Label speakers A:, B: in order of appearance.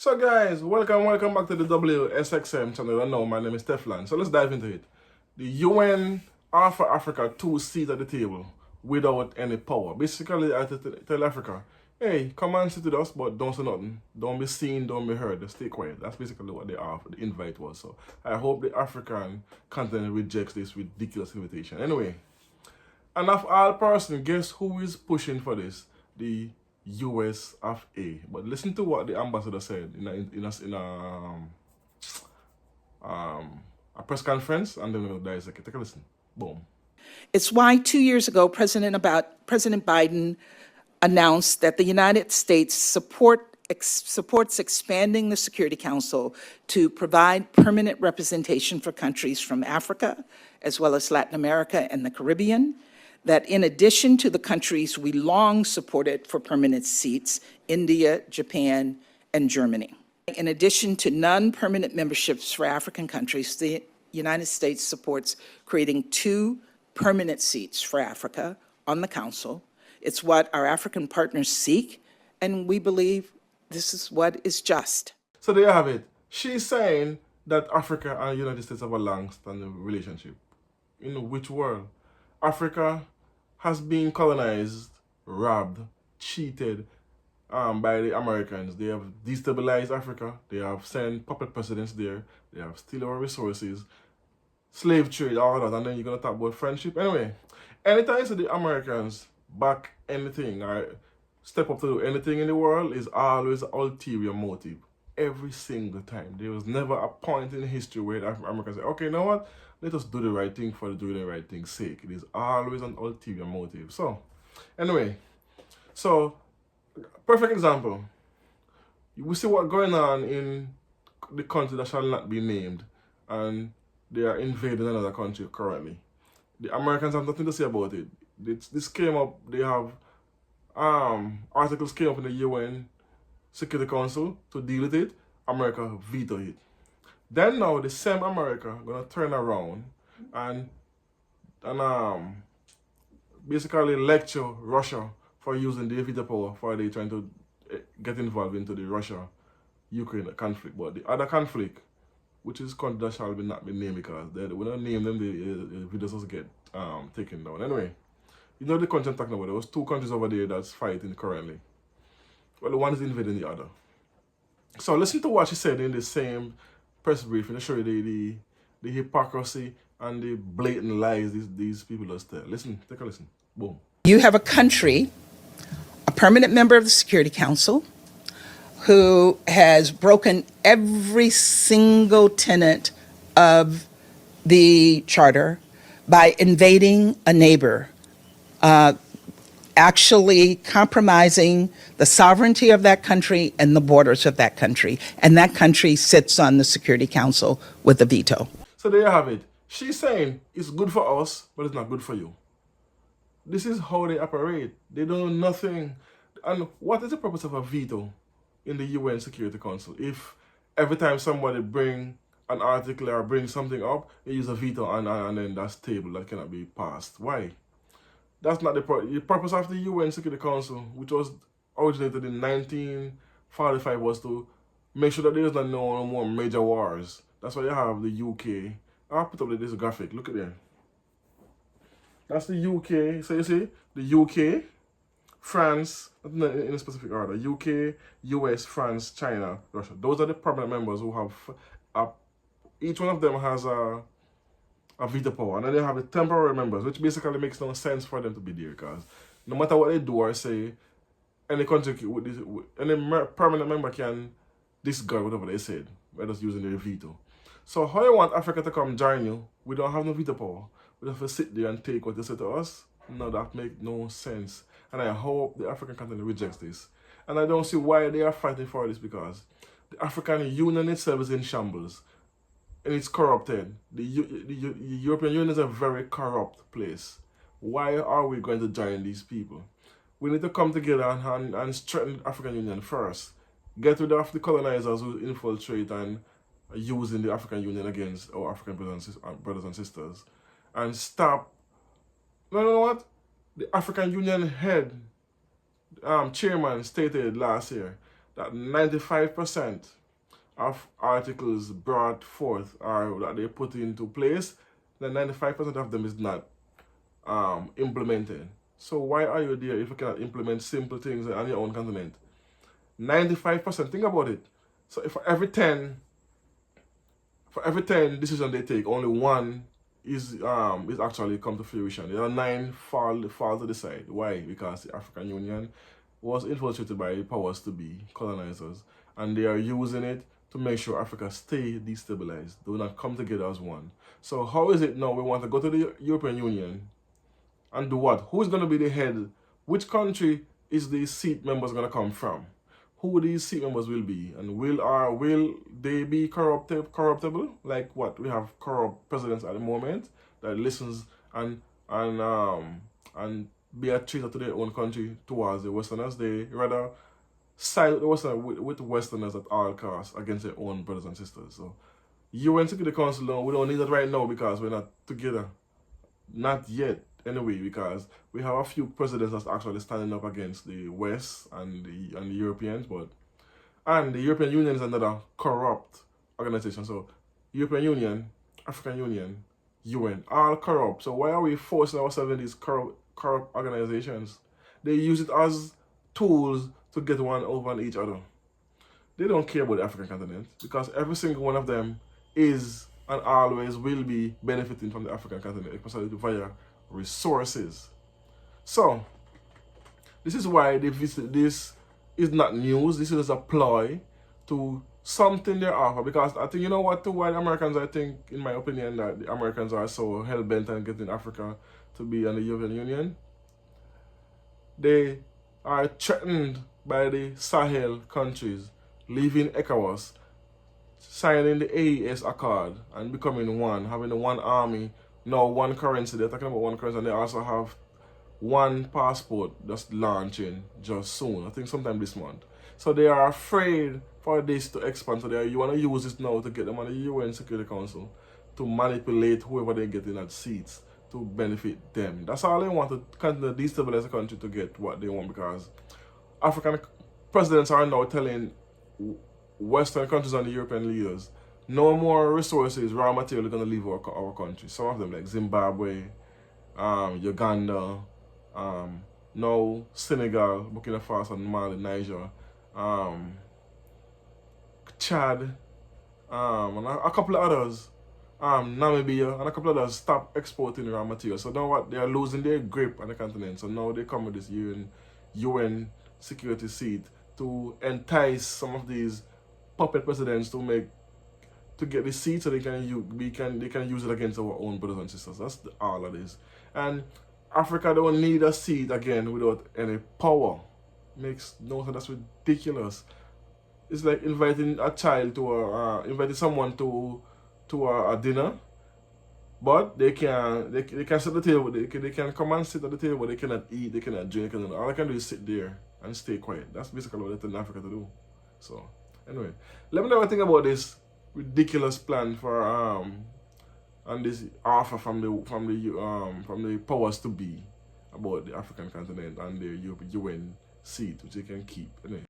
A: So guys, welcome back to the WSXM channel. I know my name is Teflon. So let's dive into it. The UN offer Africa 2 seats at the table without any power. Basically, I tell Africa, hey, come and sit with us, but don't say nothing. Don't be seen, don't be heard. Just stay quiet. That's basically what they offer. The invite was. So I hope the African continent rejects this ridiculous invitation. Anyway, and of all persons, guess who is pushing for this? The US of A. But listen to what the ambassador said a press conference, and then we'll dissect it. Take a listen. Boom.
B: It's why 2 years ago, President Biden announced that the United States supports expanding the Security Council to provide permanent representation for countries from Africa, as well as Latin America and the Caribbean, that in addition to the countries we long supported for permanent seats, India, Japan, and Germany. In addition to non-permanent memberships for African countries, the United States supports creating 2 permanent seats for Africa on the Council. It's what our African partners seek, and we believe this is what is just.
A: So there you have it. She's saying that Africa and the United States have a long-standing relationship. In which world? Africa has been colonized, robbed, cheated by the Americans. They have destabilized Africa. They have sent puppet presidents there. They have stolen our resources, slave trade, all that. And then you're going to talk about friendship. Anyway, anytime you see the Americans back anything or step up to do anything in the world, is always an ulterior motive. Every single time. There was never a point in history where the Americans say, okay, you know what? Let us do the right thing for doing the right thing's sake. It is always an ulterior motive. So, anyway, perfect example. We see what's going on in the country that shall not be named, and they are invading another country currently. The Americans have nothing to say about it. This came up, they have articles came up in the UN Security Council to deal with it. America vetoed it. Then now the same America gonna turn around and basically lecture Russia for using the veto power for they trying to get involved into the Russia-Ukraine conflict. But the other conflict, which is country that shall not be named because they will not name them, the videos will get taken down. Anyway, you know the country I'm talking about. There was 2 countries over there that's fighting currently. Well, the one is invading the other. So listen to what she said in the same press briefing to show you the hypocrisy and the blatant lies these people just tell. Listen, take a listen. Boom.
B: You have a country, a permanent member of the Security Council, who has broken every single tenet of the charter by invading a neighbor, actually compromising the sovereignty of that country and the borders of that country. And that country sits on the Security Council with a veto.
A: So there you have it. She's saying it's good for us, but it's not good for you. This is how they operate. They don't know nothing. And what is the purpose of a veto in the UN Security Council? If every time somebody bring an article or bring something up, they use a veto and then that's tabled, that cannot be passed. Why? That's not the purpose of the UN Security Council, which was originated in 1945, was to make sure that there is no more major wars. That's why you have the UK. I'll put up this graphic. Look at there. That's the UK. So you see, the UK, France, in a specific order. UK, US, France, China, Russia. Those are the permanent members who have, each one of them has a veto power. And then they have the temporary members, which basically makes no sense for them to be there, because no matter what they do or say, any country, any permanent member can discard whatever they said by just using their veto. So how you want Africa to come join you? We don't have no veto power. We have to sit there and take what they say to us? No, that makes no sense. And I hope the African continent rejects this. And I don't see why they are fighting for this, because the African Union itself is in shambles. And it's corrupted. The European Union is a very corrupt place. Why are we going to join these people? We need to come together and strengthen the African Union first. Get rid of the colonizers who infiltrate and are using the African Union against our African brothers and sisters. And stop. No, what? The African Union head chairman stated last year that 95% of articles brought forth or that they put into place, then 95% of them is not implemented. So why are you there if you cannot implement simple things on your own continent? 95%, think about it. So if for every 10 decisions they take, only one is actually come to fruition. The other 9 fall to the side. Why? Because the African Union was infiltrated by the powers to be colonizers, and they are using it to make sure Africa stay destabilized. They will not come together as one. So how is it now we want to go to the European Union and do what? Who is going to be the head? Which country is the seat members going to come from? Who these seat members will be, and will they be corruptible? Like what we have corrupt presidents at the moment that listens and be a traitor to their own country towards the Westerners. They rather side with the Westerners at all costs against their own brothers and sisters. So UN Security Council, no, we don't need that right now because we're not together. Not yet, anyway, because we have a few presidents that's actually standing up against the West and the Europeans, and the European Union is another corrupt organization. So European Union, African Union, UN, all corrupt. So why are we forcing ourselves in these corrupt organizations? They use it as tools to get one over on each other. They don't care about the African continent because every single one of them is and always will be benefiting from the African continent, especially via resources. So, this is why this is not news. This is a ploy to something they're offer. Because I think, you know what, too, why the Americans, I think, in my opinion, that the Americans are so hell-bent on getting Africa to be in the European Union. They are threatened by the Sahel countries leaving ECOWAS, signing the AES Accord and becoming one, having the one army, now one currency. They're talking about one currency, and they also have one passport that's launching just soon, I think sometime this month. So they are afraid for this to expand. So you want to use this now to get them on the UN Security Council to manipulate whoever they get in that seats to benefit them. That's all they want, to continue to destabilize the country to get what they want, because African presidents are now telling Western countries and the European leaders no more resources, raw material are going to leave our country. Some of them like Zimbabwe, Uganda, now Senegal, Burkina Faso, Mali, Niger, Chad, and a couple of others, Namibia, and a couple of others stop exporting raw material. So now what? They are losing their grip on the continent. So now they come with this UN security seat to entice some of these puppet presidents to get the seat so they can use it against our own brothers and sisters. That's all it is. And Africa don't need a seat again without any power. Makes no sense. That's ridiculous. It's like inviting a child to inviting someone to a dinner, but they can sit at the table. They can come and sit at the table. They cannot eat. They cannot drink. All they can do is sit there and stay quiet. That's basically what they're telling Africa to do. So anyway, let me know what you think about this ridiculous plan for and this offer from the powers to be about the African continent and their UN seat, which they can keep. Anyway.